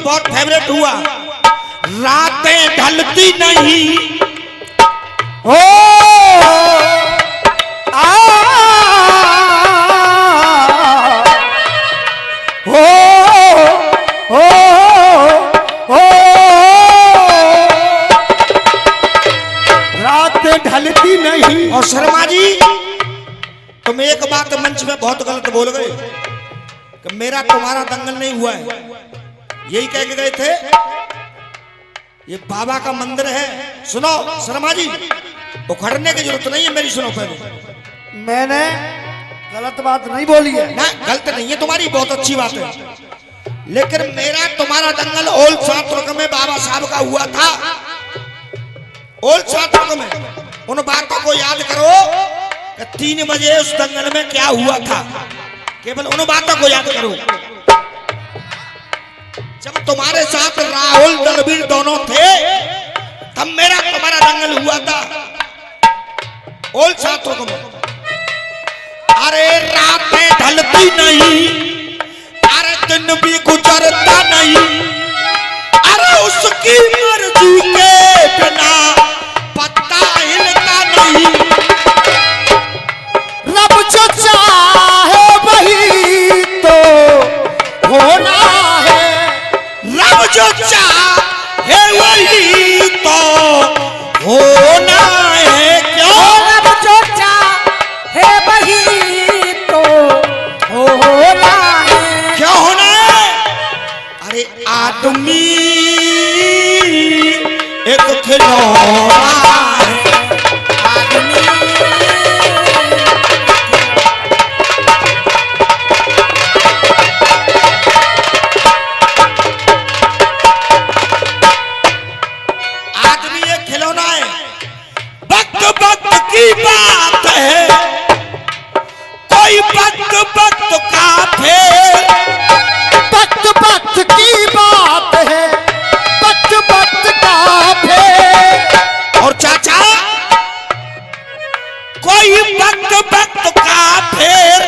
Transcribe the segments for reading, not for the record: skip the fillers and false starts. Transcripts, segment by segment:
बहुत फेवरेट हुआ। रातें ढलती नहीं, ओ रातें ढलती नहीं। और शर्मा जी तुम एक बात मंच में बहुत गलत बोल गए कि मेरा तुम्हारा दंगल नहीं हुआ है। यही कह के गए थे ये बाबा का मंदिर है। सुनो शर्मा जी, उखड़ने की जरूरत नहीं है मेरी, सुनो पहले। मैंने गलत बात नहीं बोली है ना, गलत नहीं है तुम्हारी, बहुत अच्छी बात है। लेकिन मेरा तुम्हारा दंगल ओल्ड सातुर्क में बाबा साहब का हुआ था। ओल्ड सातुर्क में उन बातों को याद करो कि 3 बजे उस दंगल में क्या हुआ था, केवल उन बातों को याद करो। जब तुम्हारे साथ राहुल दलबीर दोनों थे तब मेरा तुम्हारा दंगल हुआ था ओल्ड सातुर्क में। अरे रातें ढलती नहीं, अरे दिन भी गुजरता नहीं, अरे उसकी मर्जी के बिना पत्ता हिलता नहीं। रब जो चाहे वही तो होना है, रब जो चाहे वही तो होना है। क्यों? रब जो चाहे वही तो होना है। क्या होना है? अरे आदमी एक खिलौना है, आदमी आदमी एक खिलौना है। वक्त वक्त की बात है, कोई वक्त वक्त का फेर। वक्त वक्त की बात है, वक्त वक्त का फेर। और चाचा कोई वक्त वक्त का फेर,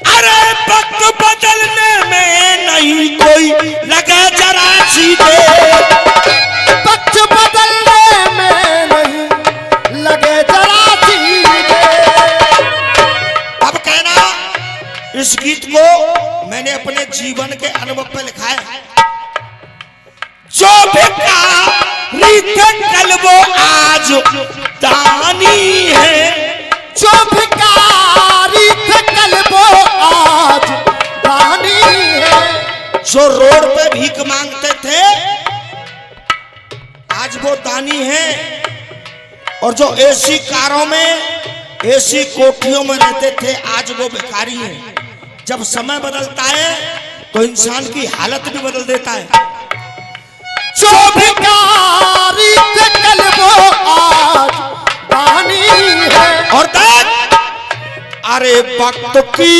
अरे वक्त बदलने में नहीं कोई लगे जरा सी देर। वक्त बदलने में नहीं लगे जरा सी देर। अब कहना इस गीत को मैंने अपने जीवन के अनुभव पे लिखा है। जो भिखारी थे कल वो आज दानी है, जो भिखारी थे कल वो आज दानी है। जो रोड पे भीख मांगते थे आज वो दानी है, और जो एसी कारों में एसी कोठियों में रहते थे आज वो भिखारी हैं। जब समय बदलता है तो इंसान की हालत भी बदल देता है। जो भिखारी थे कल वो आज दानी है। और तक अरे वक्त की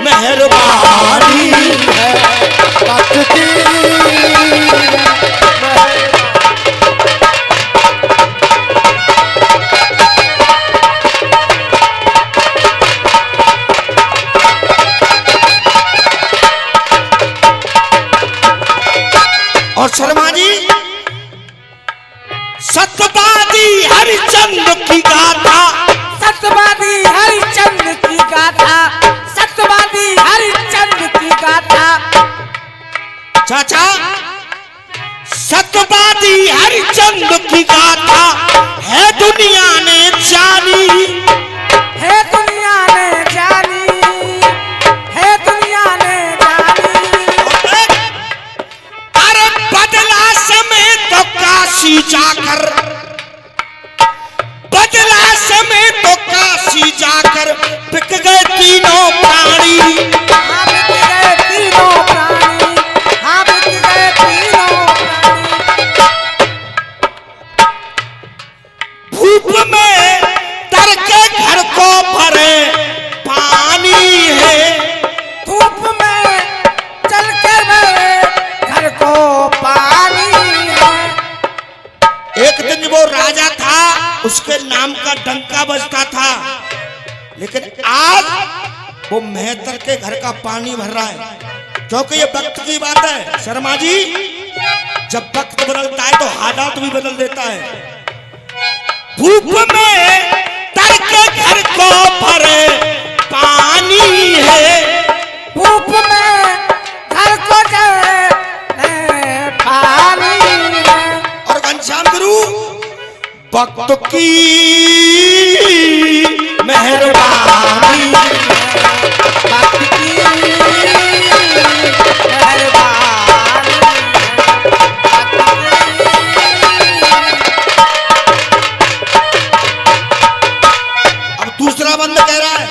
मेहरबानी है, वक्त की और शर्मा जी सत्यवादी हरिचंद्र की गाथा, सत्यवादी हरिचंद्र की गाथा, सत्यवादी हरिचंद्र की गाथा। चाचा सत्यवादी हरिचंद्र की गाथा है दुनिया ने जानी, है दुनिया ने जानी, है दुनिया ने जानी। अरे बदला समय तो काशी जाकर, बदला समय तो काशी जाकर बिक गए तीनों प्राणी। हाँ बिक गए तीनों प्राणी, हाँ बिक गए तीनों प्राणी। धूप में तर के घर को भरे पानी है, धूप में चल के मेरे घर को पानी है। एक दिन वो राजा था उसके नाम का डंका बजता था, लेकिन आज वो मेहतर के घर का पानी भर रहा है, क्योंकि ये वक्त की बात है शर्मा जी। जब वक्त बदलता है तो हालात भी बदल देता है। धूप में तर के घर को भरे पानी है, धूप में घर को जले पानी है। और घनश्याम गुरु वक्त की मेहरबानी, वक्त की दूसरा बंद कह रहा है,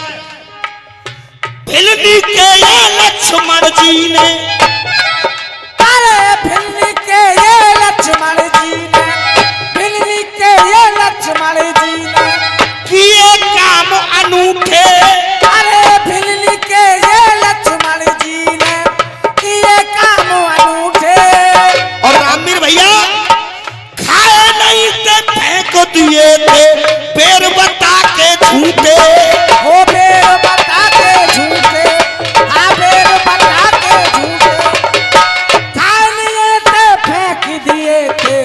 भिलनी के ये लक्ष्मण जी ने, अरे भिलनी के ये लक्ष्मण जी ने, भिलनी के ये लक्ष्मण जी ने किए काम अनूठे। अरे भिलनी के ये लक्ष्मण जी ने किए काम अनूठे। और रामवीर भैया खाए नहीं थे फेंक दिए थे पेड़ बता के झूठे। वो पेड़ बता के झूठे, हाँ पेड़ बता के झूठे। खा लिए थे फेंक दिए थे,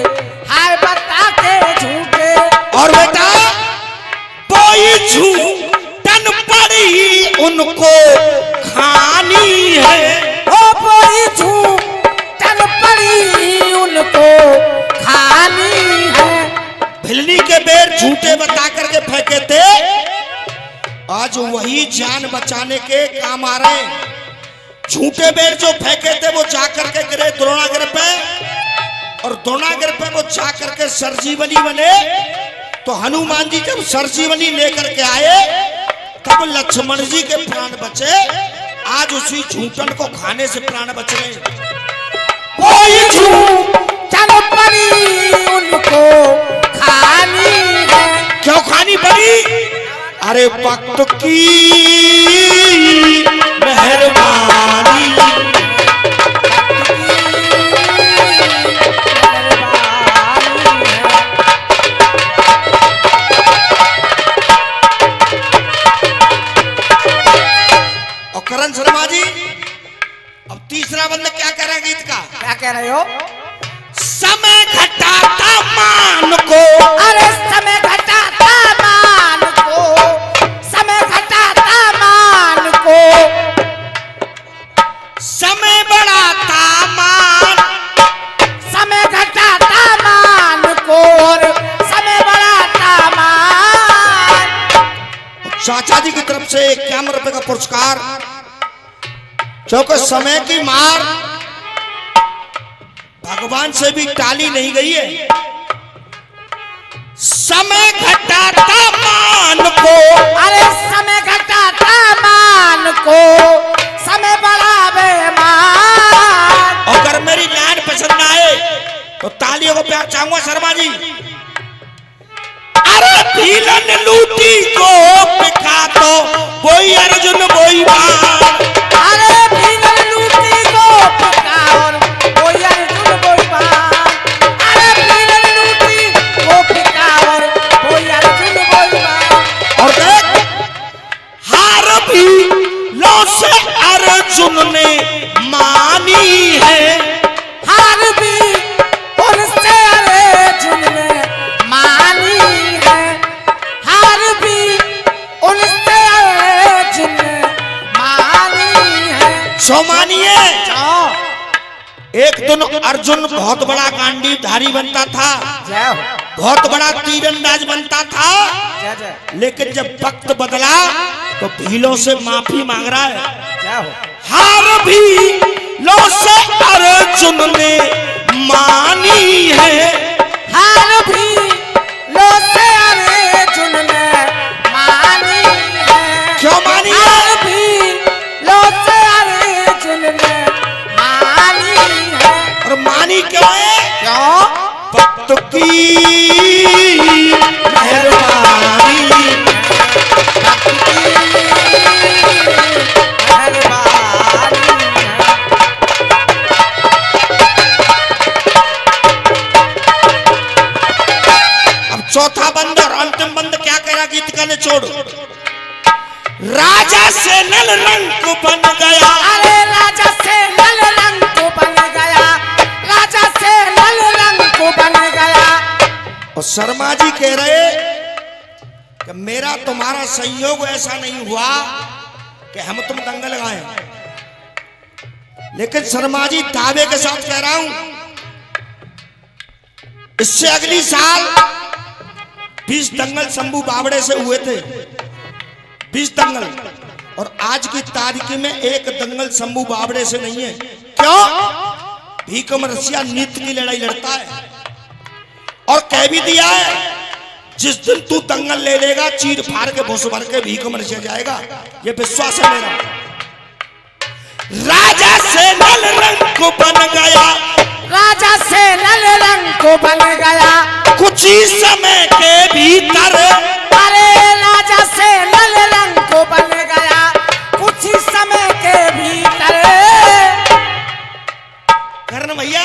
हाय बता के झूठे। और बेटा कोई झूठन पड़ी उनको खानी है, ओ कोई झूठन पड़ी उनको खानी है। भिलनी के बेर झूठे बता करके फेंके थे, आज वही जान बचाने के काम आ रहे हैं। झूठे बेर जो फेंके थे वो जाकर के गिरे द्रोणागिर पे, और द्रोणागिर पे वो जाकर के सरजीवनी बने। तो हनुमान जी जब सरजीवनी लेकर के आए तब लक्ष्मण जी के प्राण बचे। आज उसी झूठन को खाने से प्राण बच रहे। कोई झूठन पड़ी उनको खानी है। क्यों खानी पड़ी? अरे वक्त की मेहरबानी, और करण शर्मा जी अब तीसरा बंद क्या कह रहा है गीत का? क्या कह रहे हो? समय घटाता मान को, अरे समय घटाता मान को, समय घटाता मान को, समय बढ़ाता मान, समय घटाता मान को, और समय बढ़ाता मान। चाचा जी की तरफ से 51 रुपए का पुरस्कार, क्योंकि समय की मार भगवान से भी टाली नहीं गई है। समय घटाता मान को, अरे समय घटाता मान को, समय बढ़ावे मान। अगर मेरी लाइन पसंद आए तो तालियों को प्यार चाहूंगा शर्मा जी। अरे भीलन लूटी को पिका तो वही अर्जुन वही बाण, अरे भीलन लूटी को पिका और वही अर्जुन वही बाण। अरे भीलन लूटी को पिका और वही अर्जुन वही बाण। और देख हार भी लो से अर्जुन ने मानी है, हार भी उनसे अर्जुन ने मानी है, हार भी उनसे अर्जुन ने मानी है। सो मानिए। जाओ एक दिन अर्जुन बहुत बड़ा गांडीवधारी बनता था, जय हो, बहुत बड़ा तीरंदाज बनता था, जय जय लेकिन जब वक्त बदला तो भीलों से माफी मांग रहा है। जय हो। हार भी लो से अर्जुन ने मानी है, हार भी लो से अर्जुन ने मानी है। क्यों मानी है? हार भी लो से अर्जुन ने मानी है। और मानी क्यों है? क्यों? वक्त की मेहरबानी, चौथा बंद और अंतिम बंद क्या कह रहा गीत का निचोड़? राजा से नल रंग बन गया। अरे राजा से लाल रंग को बन गया, राजा से लाल रंग को बन गया। और शर्मा जी कह रहे कि मेरा तुम्हारा संयोग ऐसा नहीं हुआ कि हम तुम दंगल लगाए, लेकिन शर्मा जी दावे के साथ कह रहा हूं, इससे अगली साल 20 दंगल शंभू बावड़े से हुए थे, 20 दंगल, और आज की तारीख में एक दंगल शंभू बावड़े से नहीं है। क्यों? भीकम रसिया नीति की लड़ाई लड़ता है और कह भी दिया है, जिस दिन तू दंगल ले लेगा चीर फाड़ के भूस भर के भीकम रसिया जाएगा, ये विश्वास है मेरा। राजा से नल रंग को बन गया, राजा से लाल रंग को बन गया। कुछ ही समय के भीतर, अरे राजा से लाल रंग को बन गया, कुछ ही समय के भीतर। कर्ण भैया,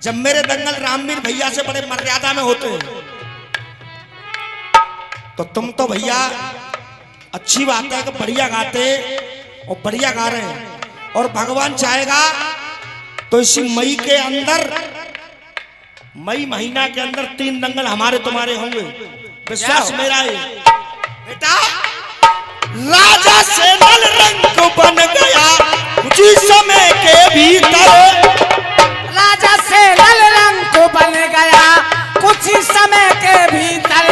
जब मेरे दंगल रामवीर भैया से बड़े मर्यादा में होते हैं, तो तुम तो भैया अच्छी बात है कि बढ़िया गाते और बढ़िया गा रहे हैं, और भगवान चाहेगा तो इसी मई के अंदर, मई महीना के अंदर 3 दंगल हमारे तुम्हारे होंगे, विश्वास मेरा है बेटा। राजा से नल रंग को बन गया, कुछ ही समय के भीतर, राजा से लाल रंग को बन गया, कुछ ही समय के भीतर।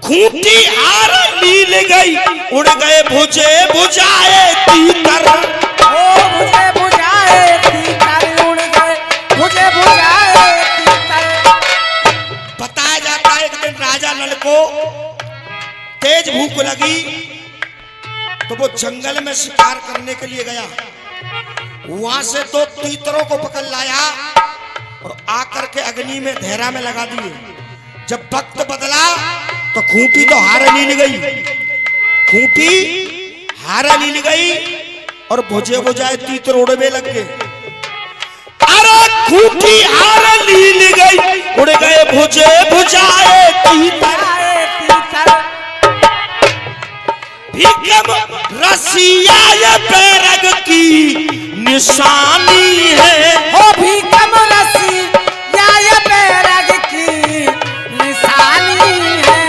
खूंटी हार लील गई, उड़ गए भुजे बुझाए तीतर। ओ मुझे बुझाए तीतर, उड़ गए मुझे बुझाए तीतर। बताया जाता है एक दिन राजा नल को तेज भूख लगी, तो वो जंगल में शिकार करने के लिए गया, वहां से 2 तीतरों को पकड़ लाया और आकर के अग्नि में धेरा में लगा दिए। जब वक्त बदला तो खूंटी तो हार लील गई, खूंटी हार लील गई और भुजे बुझाए तीतर उड़वे लग गए। अरे खूंटी हार लील गई, उड़ गए भुजे बुझाए तीतर। भीकम रसिया ये बैरग की निशानी है, हो भीकम रसिया ये बैरग की निशानी है।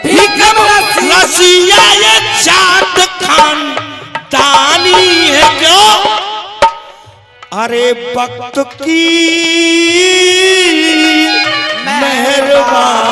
भीकम रसिया ये जाट खानदानी है। क्यों? अरे वक्त की मेहरबानी